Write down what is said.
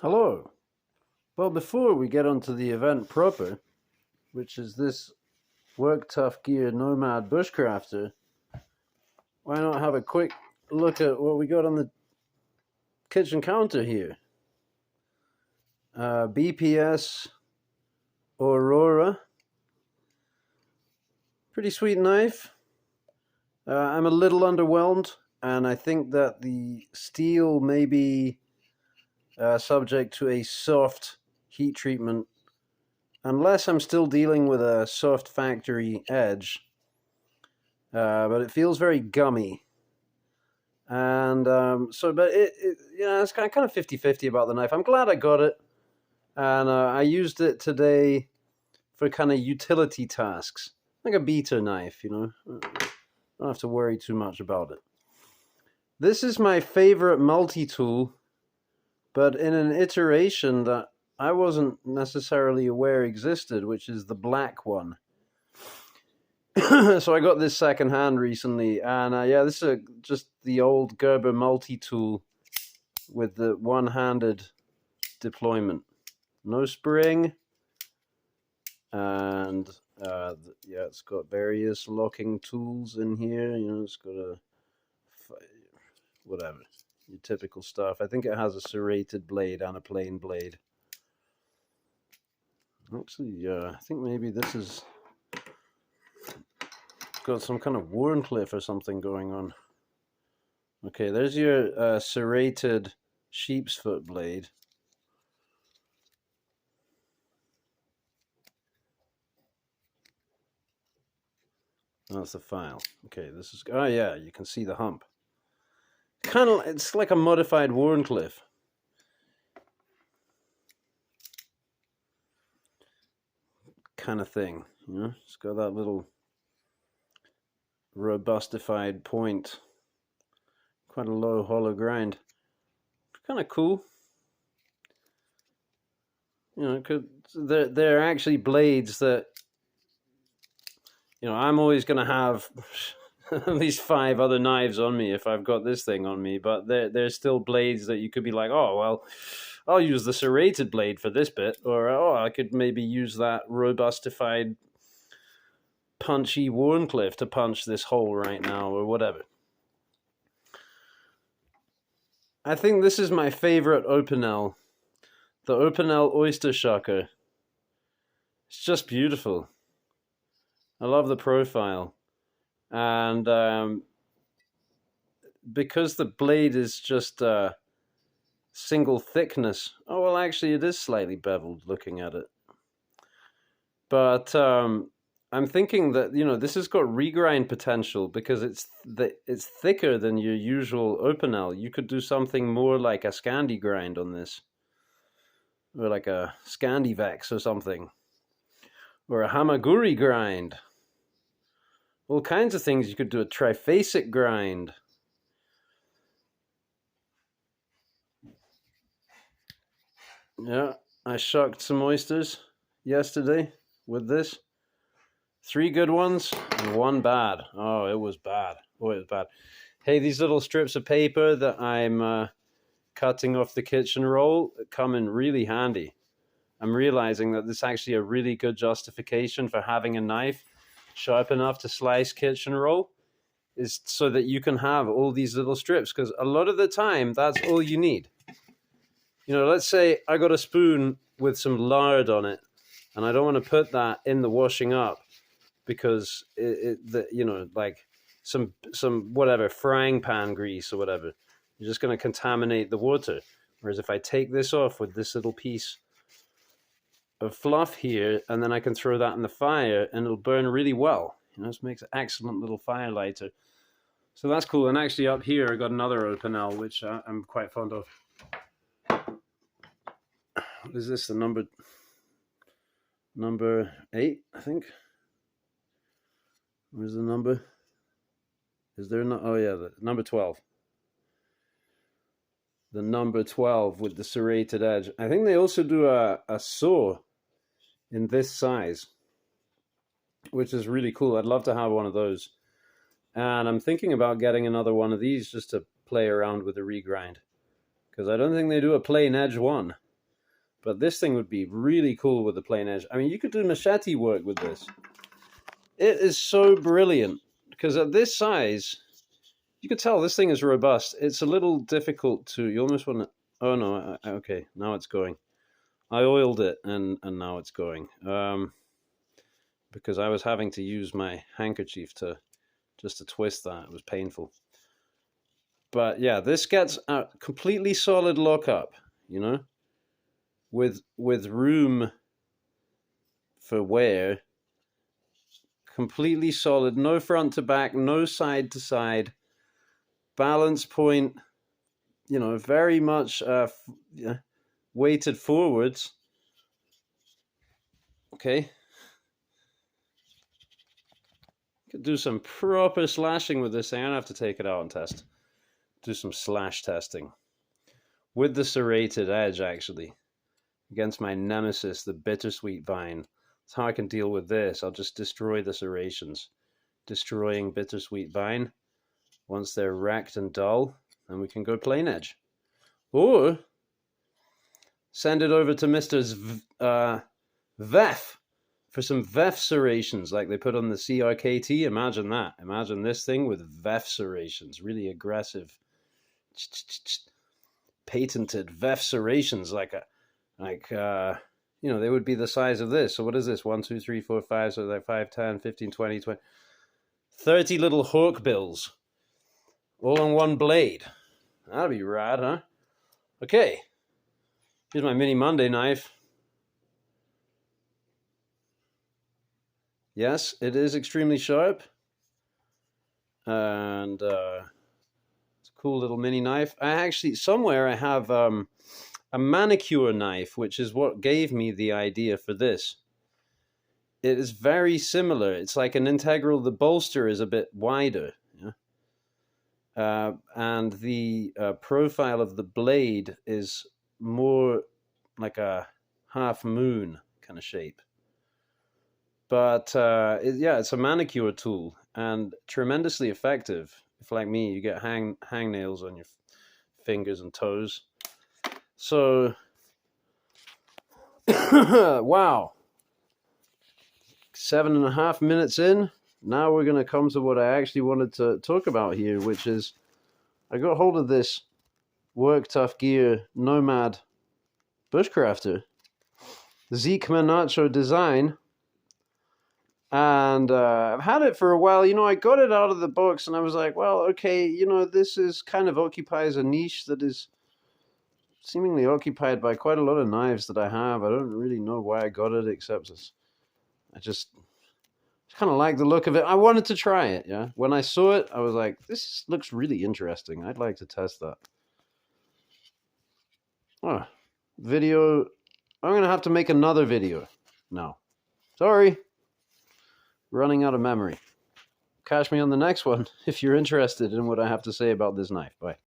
Hello. Well, before we get onto the event proper, which is this Work Tough Gear Nomad Bushcrafter, why not have a quick look at what we got on the kitchen counter here? BPS Aurora. Pretty sweet knife. I'm a little underwhelmed, and I think that the steel may be subject to a soft heat treatment, unless I'm still dealing with a soft factory edge. But it feels very gummy. And but it's kind of 50-50 about the knife. I'm glad I got it. And I used it today for kind of utility tasks, like a beater knife, Don't have to worry too much about it. This is my favorite multi-tool, but in an iteration that I wasn't necessarily aware existed, which is the black one. So I got this secondhand recently, and this is just the old Gerber multi-tool with the one-handed deployment. No spring, and it's got various locking tools in here. It's got whatever, your typical stuff. I think it has a serrated blade and a plain blade. Actually, I think maybe this is got some kind of Warncliffe or something going on. Okay, there's your serrated sheep's foot blade. That's the file. Okay, this is, you can see the hump. It's like a modified Warncliffe. Kind of thing, It's got that little robustified point. Quite a low hollow grind. Kind of cool. They're actually blades that, I'm always going to have at least 5 other knives on me if I've got this thing on me, but there's still blades that you could be like, oh, well, I'll use the serrated blade for this bit, or I could maybe use that robustified punchy Warncliffe to punch this hole right now, or whatever. I think this is my favorite Opinel, the Opinel Oyster Shucker. It's just beautiful. I love the profile. And because the blade is just single thickness, actually it is slightly beveled looking at it. But I'm thinking that, this has got regrind potential because it's thicker than your usual Opinel. You could do something more like a Scandi grind on this, or like a Scandivex or something, or a Hamaguri grind. All kinds of things. You could do a triphasic grind. Yeah, I shucked some oysters yesterday with this. 3 good ones and 1 bad. Oh, it was bad. Oh, it was bad. Hey, these little strips of paper that I'm cutting off the kitchen roll come in really handy. I'm realizing that this is actually a really good justification for having a knife sharp enough to slice kitchen roll, is so that you can have all these little strips, because a lot of the time that's all you need. Let's say I got a spoon with some lard on it and I don't want to put that in the washing up because like some whatever frying pan grease or whatever, you're just going to contaminate the water. Whereas if I take this off with this little piece of fluff here, and then I can throw that in the fire and it'll burn really well. This makes an excellent little fire lighter. So that's cool. And actually up here I got another Opinel, which I'm quite fond of. What is this? The number 8, I think. Where's the number? Is there no? Oh yeah, the number 12. The number 12 with the serrated edge. I think they also do a saw in this size, which is really cool. I'd love to have one of those. And I'm thinking about getting another one of these just to play around with the regrind, because I don't think they do a plain edge one. But this thing would be really cool with the plain edge. I mean, you could do machete work with this. It is so brilliant because at this size, you could tell this thing is robust. It's a little difficult to, you almost want to, oh no, okay, now it's going. I oiled it and now it's going. Because I was having to use my handkerchief to twist that. It was painful. But yeah, this gets a completely solid lockup, you know, with room for wear. Completely solid, no front to back, no side to side. Balance point, you know, very much weighted forwards. Okay. Could do some proper slashing with this thing. I don't have to take it out and test. Do some slash testing. With the serrated edge, actually. Against my nemesis, the bittersweet vine. That's how I can deal with this. I'll just destroy the serrations. Destroying bittersweet vine. Once they're wrecked and dull, then we can go plain edge. Or send it over to Mr. Vef for some Vef serrations like they put on the CRKT. Imagine that. Imagine this thing with Vef serrations. Really aggressive, patented Vef serrations like you know, they would be the size of this. So what is this? 1, 2, 3, 4, 5. So like 5, 10, 15, 20, 30 little hawk bills. All on one blade. That'd be rad, huh? Okay. Here's my mini Monday knife. Yes, it is extremely sharp. And it's a cool little mini knife. I actually, somewhere I have a manicure knife, which is what gave me the idea for this. It is very similar. It's like an integral. The bolster is a bit wider. And the profile of the blade is more like a half moon kind of shape. But yeah, it's a manicure tool and tremendously effective. If, like me, you get hangnails on your fingers and toes. So, wow. 7.5 minutes in. Now we're going to come to what I actually wanted to talk about here, which is I got hold of this Work Tough Gear Nomad bushcrafter, Zeke Manacho design, and I've had it for a while. You know, I got it out of the box and I was like, well, okay, you know, this is kind of occupies a niche that is seemingly occupied by quite a lot of knives that I have. I don't really know why I got it, except I just kind of like the look of it. I wanted to try it, yeah. When I saw it, I was like, this looks really interesting. I'd like to test that. Oh, video. I'm going to have to make another video now. Sorry. Running out of memory. Catch me on the next one if you're interested in what I have to say about this knife. Bye.